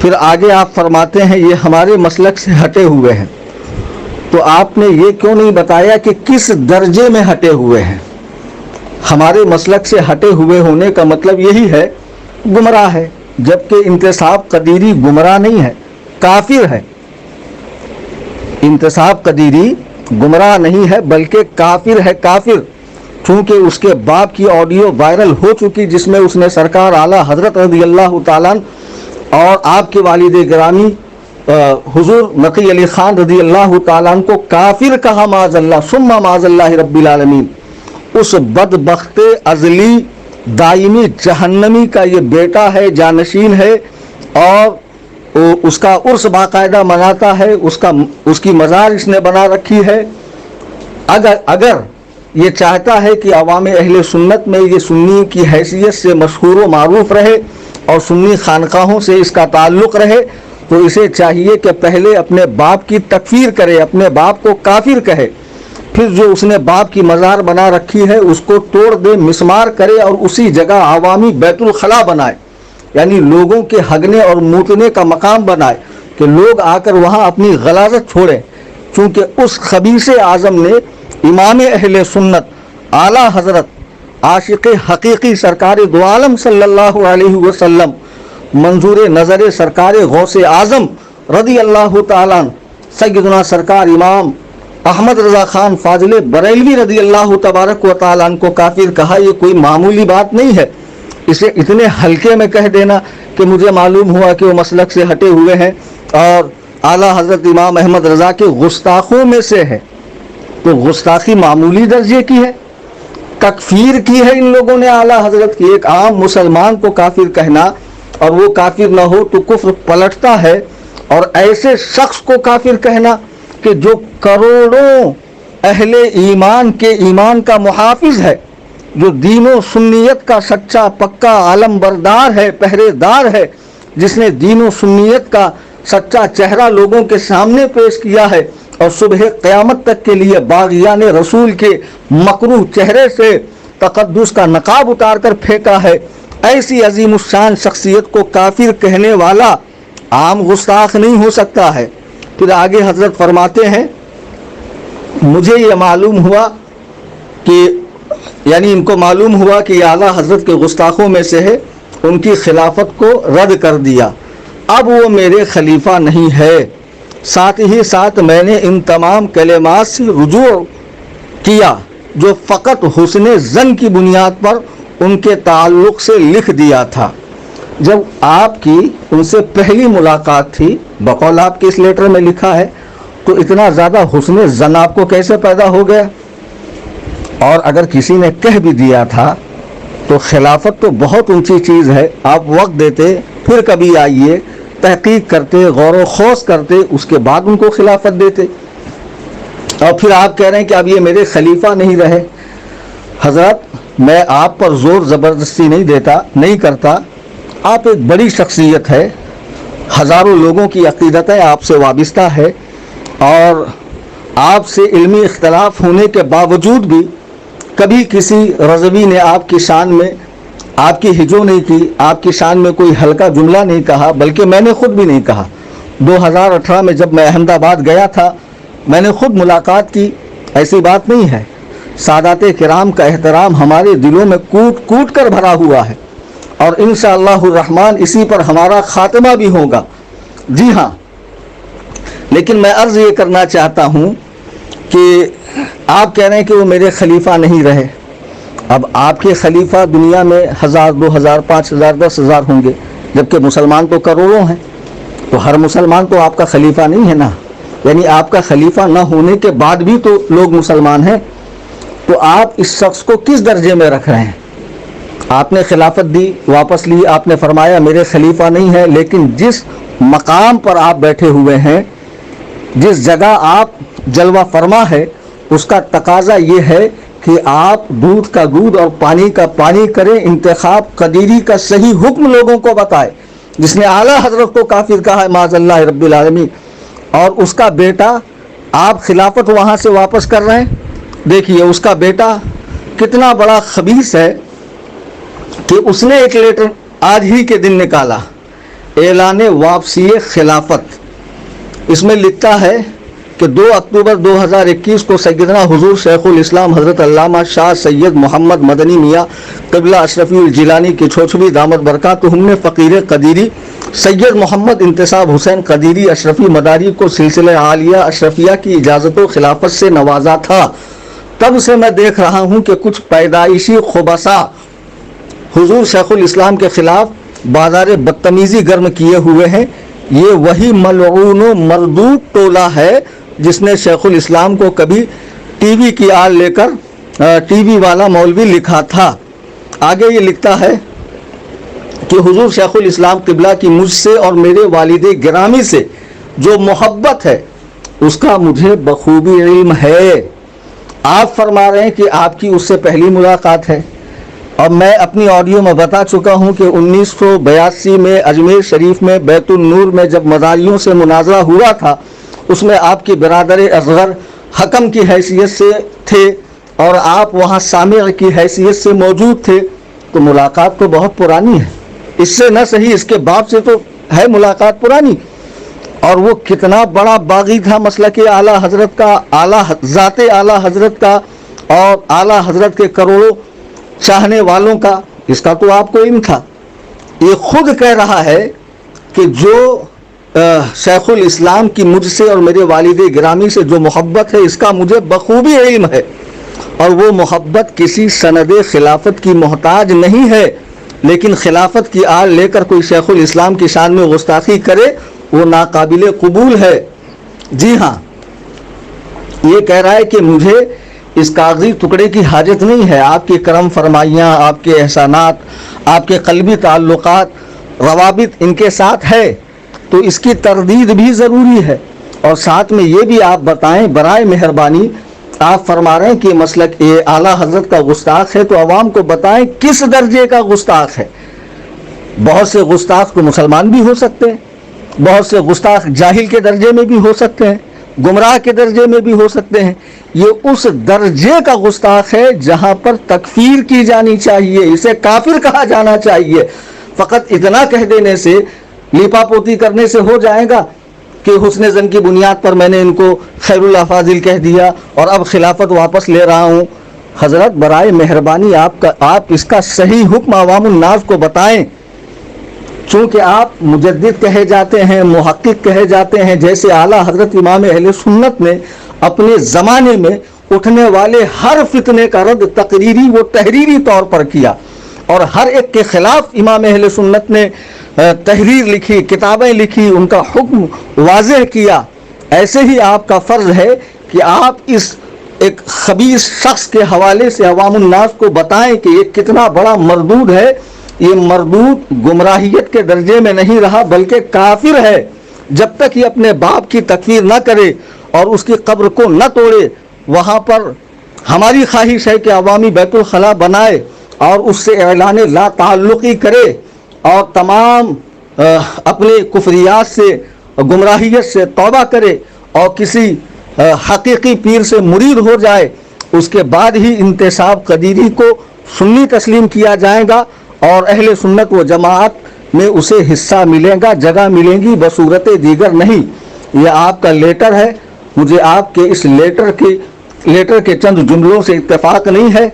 پھر آگے آپ فرماتے ہیں یہ ہمارے مسلک سے ہٹے ہوئے ہیں. تو آپ نے یہ کیوں نہیں بتایا کہ کس درجے میں ہٹے ہوئے ہیں؟ ہمارے مسلک سے ہٹے ہوئے ہونے کا مطلب یہی ہے گمراہ ہے، جبکہ انتصاب قدیری گمراہ نہیں ہے، کافر ہے. انتصاب قدیری گمراہ نہیں ہے بلکہ کافر ہے، کافر. چونکہ اس کے باپ کی آڈیو وائرل ہو چکی جس میں اس نے سرکار اعلیٰ حضرت رضی اللہ تعالیٰ اور آپ کے والد گرامی حضور نقی علی خان رضی اللہ تعالیٰ کو کافر کہا، معاذ اللہ ثم معاذ اللہ رب العالمین. اس بدبخت ازلی دائمی جہنمی کا یہ بیٹا ہے، جانشین ہے، اور اس کا عرس باقاعدہ مناتا ہے، اس کی مزار اس نے بنا رکھی ہے. اگر یہ چاہتا ہے کہ عوام اہل سنت میں یہ سنی کی حیثیت سے مشہور و معروف رہے اور سنی خانقاہوں سے اس کا تعلق رہے، تو اسے چاہیے کہ پہلے اپنے باپ کی تکفیر کرے، اپنے باپ کو کافر کہے، پھر جو اس نے باپ کی مزار بنا رکھی ہے اس کو توڑ دے، مسمار کرے اور اسی جگہ عوامی بیت الخلا بنائے، یعنی لوگوں کے ہگنے اور موتنے کا مقام بنائے کہ لوگ آ کر وہاں اپنی غلاظت چھوڑیں. چونکہ اس خبیث اعظم نے امام اہل سنت اعلیٰ حضرت عاشق حقیقی سرکار دو عالم صلی اللہ علیہ وسلم، منظور نظر سرکار غوث اعظم رضی اللہ تعالیٰ سیدنا سرکار امام احمد رضا خان فاضل بریلوی رضی اللہ تبارک و تعالیٰ کو کافر کہا. یہ کوئی معمولی بات نہیں ہے اسے اتنے ہلکے میں کہہ دینا کہ مجھے معلوم ہوا کہ وہ مسلک سے ہٹے ہوئے ہیں اور اعلیٰ حضرت امام احمد رضا کے گستاخوں میں سے ہے. تو گستاخی معمولی درجے کی ہے، تکفیر کی ہے ان لوگوں نے اعلیٰ حضرت کی. ایک عام مسلمان کو کافر کہنا اور وہ کافر نہ ہو تو کفر پلٹتا ہے، اور ایسے شخص کو کافر کہنا کہ جو کروڑوں اہل ایمان کے ایمان کا محافظ ہے، جو دین و سنیت کا سچا پکا عالم بردار ہے، پہرے دار ہے، جس نے دین و سنیت کا سچا چہرہ لوگوں کے سامنے پیش کیا ہے اور صبح قیامت تک کے لیے باغیان رسول کے مکروہ چہرے سے تقدس کا نقاب اتار کر پھینکا ہے. ایسی عظیم الشان شخصیت کو کافر کہنے والا عام گستاخ نہیں ہو سکتا ہے. پھر آگے حضرت فرماتے ہیں مجھے یہ معلوم ہوا کہ یعنی ان کو معلوم ہوا کہ یہ اعلیٰ حضرت کے گستاخوں میں سے ہے، ان کی خلافت کو رد کر دیا، اب وہ میرے خلیفہ نہیں ہے. ساتھ ہی ساتھ میں نے ان تمام کلمات سے رجوع کیا جو فقط حسن ظن کی بنیاد پر ان کے تعلق سے لکھ دیا تھا. جب آپ کی ان سے پہلی ملاقات تھی، بقول آپ کے اس لیٹر میں لکھا ہے، تو اتنا زیادہ حسن ظن آپ کو کیسے پیدا ہو گیا؟ اور اگر کسی نے کہہ بھی دیا تھا تو خلافت تو بہت اونچی چیز ہے، آپ وقت دیتے، پھر کبھی آئیے، تحقیق کرتے، غور و خوض کرتے، اس کے بعد ان کو خلافت دیتے. اور پھر آپ کہہ رہے ہیں کہ اب یہ میرے خلیفہ نہیں رہے. حضرت میں آپ پر زور زبردستی نہیں کرتا. آپ ایک بڑی شخصیت ہے، ہزاروں لوگوں کی عقیدت ہے آپ سے وابستہ ہے، اور آپ سے علمی اختلاف ہونے کے باوجود بھی کبھی کسی رضوی نے آپ کی شان میں آپ کی ہجو نہیں کی، آپ کی شان میں کوئی ہلکا جملہ نہیں کہا، بلکہ میں نے خود بھی نہیں کہا. 2018 میں جب میں احمد آباد گیا تھا میں نے خود ملاقات کی. ایسی بات نہیں ہے، سادات کرام کا احترام ہمارے دلوں میں کوٹ کوٹ کر بھرا ہوا ہے، اور انشاءاللہ الرحمن اسی پر ہمارا خاتمہ بھی ہوگا. جی ہاں، لیکن میں عرض یہ کرنا چاہتا ہوں کہ آپ کہہ رہے ہیں کہ وہ میرے خلیفہ نہیں رہے. اب آپ کے خلیفہ دنیا میں 1000 2000 5000 10,000 ہوں گے، جبکہ مسلمان تو کروڑوں ہیں. تو ہر مسلمان تو آپ کا خلیفہ نہیں ہے نا، یعنی آپ کا خلیفہ نہ ہونے کے بعد بھی تو لوگ مسلمان ہیں. تو آپ اس شخص کو کس درجے میں رکھ رہے ہیں؟ آپ نے خلافت دی، واپس لی، آپ نے فرمایا میرے خلیفہ نہیں ہے، لیکن جس مقام پر آپ بیٹھے ہوئے ہیں، جس جگہ آپ جلوہ فرما ہے، اس کا تقاضا یہ ہے کہ آپ دودھ کا دودھ اور پانی کا پانی کریں، انتخاب قدیری کا صحیح حکم لوگوں کو بتائے. جس نے اعلیٰ حضرت کو کافر کہا ہے معاذ اللہ رب العالمین، اور اس کا بیٹا آپ خلافت وہاں سے واپس کر رہے ہیں. دیکھیے اس کا بیٹا کتنا بڑا خبیث ہے کہ اس نے ایک لیٹر آج ہی کے دن نکالا اعلان واپسی خلافت، اس میں لکھتا ہے کہ 2 اکتوبر 2021 کو سیدنا حضور شیخ الاسلام حضرت علامہ شاہ سید محمد مدنی میاں قبلہ اشرفی الجیلانی کی چھوچھوی دامت برکاتہم نے فقیر قدیری سید محمد انتصاب حسین قدیری اشرفی مداری کو سلسلہ عالیہ اشرفیہ کی اجازت و خلافت سے نوازا تھا۔ تب سے میں دیکھ رہا ہوں کہ کچھ پیدائشی خبثاء حضور شیخ الاسلام کے خلاف بازار بدتمیزی گرم کیے ہوئے ہیں۔ یہ وہی ملعون و مردود ٹولہ ہے جس نے شیخ الاسلام کو کبھی ٹی وی کی آڑ لے کر ٹی وی والا مولوی لکھا تھا۔ آگے یہ لکھتا ہے کہ حضور شیخ الاسلام قبلہ کی مجھ سے اور میرے والد گرامی سے جو محبت ہے اس کا مجھے بخوبی علم ہے۔ آپ فرما رہے ہیں کہ آپ کی اس سے پہلی ملاقات ہے، اور میں اپنی آڈیو میں بتا چکا ہوں کہ 1982 میں اجمیر شریف میں بیت النور میں جب مداریوں سے مناظرہ ہوا تھا، اس میں آپ کی برادر اصغر حکم کی حیثیت سے تھے اور آپ وہاں سامع کی حیثیت سے موجود تھے، تو ملاقات تو بہت پرانی ہے۔ اس سے نہ صحیح اس کے باپ سے تو ہے ملاقات پرانی۔ اور وہ کتنا بڑا باغی تھا مسلک اعلیٰ حضرت کا، ذات اعلیٰ حضرت کا، اور اعلیٰ حضرت کے کروڑوں چاہنے والوں کا، اس کا تو آپ کو علم تھا۔ یہ خود کہہ رہا ہے کہ جو شیخ الاسلام کی مجھ سے اور میرے والد گرامی سے جو محبت ہے اس کا مجھے بخوبی علم ہے، اور وہ محبت کسی سند خلافت کی محتاج نہیں ہے، لیکن خلافت کی آڑ لے کر کوئی شیخ الاسلام کی شان میں گستاخی کرے وہ ناقابل قبول ہے۔ جی ہاں، یہ کہہ رہا ہے کہ مجھے اس کاغذی ٹکڑے کی حاجت نہیں ہے، آپ کی کرم فرمائیاں، آپ کے احسانات، آپ کے قلبی تعلقات، روابط ان کے ساتھ ہے، تو اس کی تردید بھی ضروری ہے۔ اور ساتھ میں یہ بھی آپ بتائیں برائے مہربانی، آپ فرما رہے ہیں کہ مسلک اعلیٰ حضرت کا گستاخ ہے، تو عوام کو بتائیں کس درجے کا گستاخ ہے۔ بہت سے گستاخ تو مسلمان بھی ہو سکتے ہیں، بہت سے گستاخ جاہل کے درجے میں بھی ہو سکتے ہیں، گمراہ کے درجے میں بھی ہو سکتے ہیں۔ یہ اس درجے کا گستاخ ہے جہاں پر تکفیر کی جانی چاہیے، اسے کافر کہا جانا چاہیے۔ فقط اتنا کہہ دینے سے، لیپا پوتی کرنے سے ہو جائے گا کہ حسن زن کی بنیاد پر میں نے ان کو خیر اللہ فاضل کہہ دیا اور اب خلافت واپس لے رہا ہوں۔ حضرت برائے مہربانی آپ اس کا صحیح حکم عوام الناس کو بتائیں، چونکہ آپ مجدد کہے جاتے ہیں، محقق کہے جاتے ہیں، جیسے اعلیٰ حضرت امام اہل سنت نے اپنے زمانے میں اٹھنے والے ہر فتنے کا رد تقریری و تحریری طور پر کیا، اور ہر ایک کے خلاف امام اہل سنت نے تحریر لکھی، کتابیں لکھی، ان کا حکم واضح کیا۔ ایسے ہی آپ کا فرض ہے کہ آپ اس ایک خبیث شخص کے حوالے سے عوام الناس کو بتائیں کہ یہ کتنا بڑا مردود ہے۔ یہ مردود گمراہیت کے درجے میں نہیں رہا بلکہ کافر ہے۔ جب تک یہ اپنے باپ کی تکفیر نہ کرے اور اس کی قبر کو نہ توڑے، وہاں پر ہماری خواہش ہے کہ عوامی بیت الخلاء بنائے اور اس سے اعلان لا تعلقی کرے اور تمام اپنے کفریات سے، گمراہیت سے توبہ کرے اور کسی حقیقی پیر سے مرید ہو جائے۔ اس کے بعد ہی انتصاب قدیری کو سنی تسلیم کیا جائے گا اور اہل سنت و جماعت میں اسے حصہ ملے گا، جگہ ملیں گی، بصورت دیگر نہیں۔ یہ آپ کا لیٹر ہے، مجھے آپ کے اس لیٹر کے چند جملوں سے اتفاق نہیں ہے،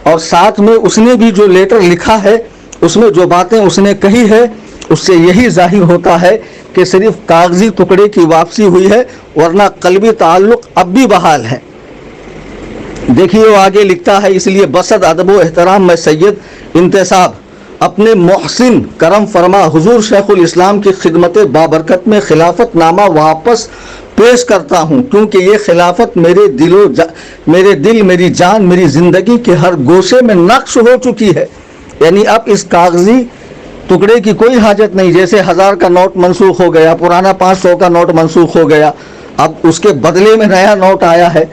اور ساتھ میں اس نے بھی جو لیٹر لکھا ہے اس میں جو باتیں اس نے کہی ہے اس سے یہی ظاہر ہوتا ہے کہ صرف کاغذی ٹکڑے کی واپسی ہوئی ہے، ورنہ قلبی تعلق اب بھی بحال ہے۔ دیکھیے وہ آگے لکھتا ہے، اس لیے بصد ادب و احترام میں سید انتصاب اپنے محسن کرم فرما حضور شیخ الاسلام کی خدمت بابرکت میں خلافت نامہ واپس پیش کرتا ہوں، کیونکہ یہ خلافت میرے دل، میری جان، میری زندگی کے ہر گوشے میں نقش ہو چکی ہے۔ یعنی اب اس کاغذی ٹکڑے کی کوئی حاجت نہیں، جیسے 1000 کا نوٹ منسوخ ہو گیا، پرانا 500 کا نوٹ منسوخ ہو گیا، اب اس کے بدلے میں نیا نوٹ آیا ہے،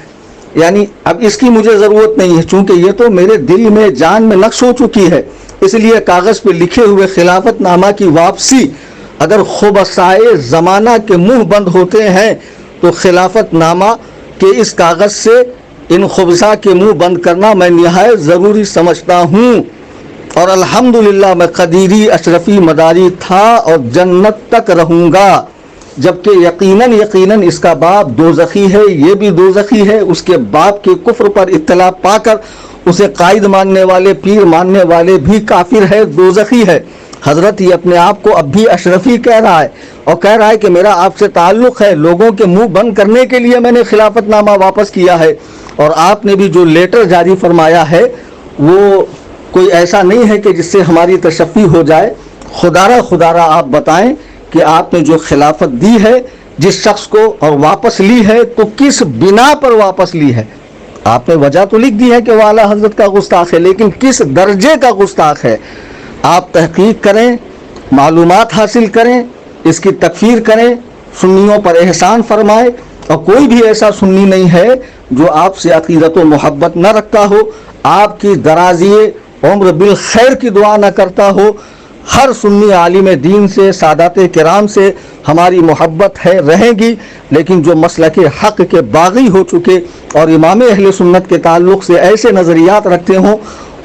یعنی اب اس کی مجھے ضرورت نہیں ہے، چونکہ یہ تو میرے دل میں، جان میں نقش ہو چکی ہے۔ اس لیے کاغذ پہ لکھے ہوئے خلافت نامہ کی واپسی اگر خبثائے زمانہ کے منہ بند ہوتے ہیں تو خلافت نامہ کے اس کاغذ سے ان خبثاء کے منہ بند کرنا میں نہایت ضروری سمجھتا ہوں۔ اور الحمدللہ میں قدیری اشرفی مداری تھا اور جنت تک رہوں گا، جبکہ یقیناً اس کا باپ دوزخی ہے، یہ بھی دوزخی ہے، اس کے باپ کے کفر پر اطلاع پا کر اسے قائد ماننے والے، پیر ماننے والے بھی کافر ہے، دوزخی ہے۔ حضرت یہ اپنے آپ کو اب بھی اشرفی کہہ رہا ہے اور کہہ رہا ہے کہ میرا آپ سے تعلق ہے، لوگوں کے منہ بند کرنے کے لیے میں نے خلافت نامہ واپس کیا ہے، اور آپ نے بھی جو لیٹر جاری فرمایا ہے وہ کوئی ایسا نہیں ہے کہ جس سے ہماری تشفی ہو جائے۔ خدارہ آپ بتائیں کہ آپ نے جو خلافت دی ہے جس شخص کو اور واپس لی ہے تو کس بنا پر واپس لی ہے؟ آپ نے وجہ تو لکھ دی ہے کہ وہ اعلیٰ حضرت کا گستاخ ہے، لیکن کس درجے کا گستاخ ہے؟ آپ تحقیق کریں، معلومات حاصل کریں، اس کی تکفیر کریں، سنیوں پر احسان فرمائے، اور کوئی بھی ایسا سنی نہیں ہے جو آپ سے عقیدت و محبت نہ رکھتا ہو، آپ کی درازی عمر بالخیر کی دعا نہ کرتا ہو۔ ہر سنی عالم دین سے، سادات کرام سے ہماری محبت ہے، رہے گی، لیکن جو مسلک حق کے باغی ہو چکے اور امام اہل سنت کے تعلق سے ایسے نظریات رکھتے ہوں،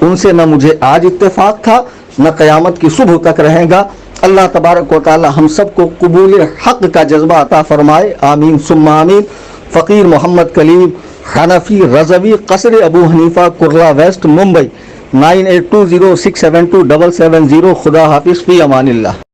ان سے نہ مجھے آج اتفاق تھا نہ قیامت کی صبح تک رہے گا۔ اللہ تبارک و تعالی ہم سب کو قبول حق کا جذبہ عطا فرمائے، آمین ثم آمین۔ فقیر محمد کلیم، حنفی رضوی، قصر ابو حنیفہ، کرلا ویسٹ، ممبئی، 9820672770۔ خدا حافظ، فی امان اللہ۔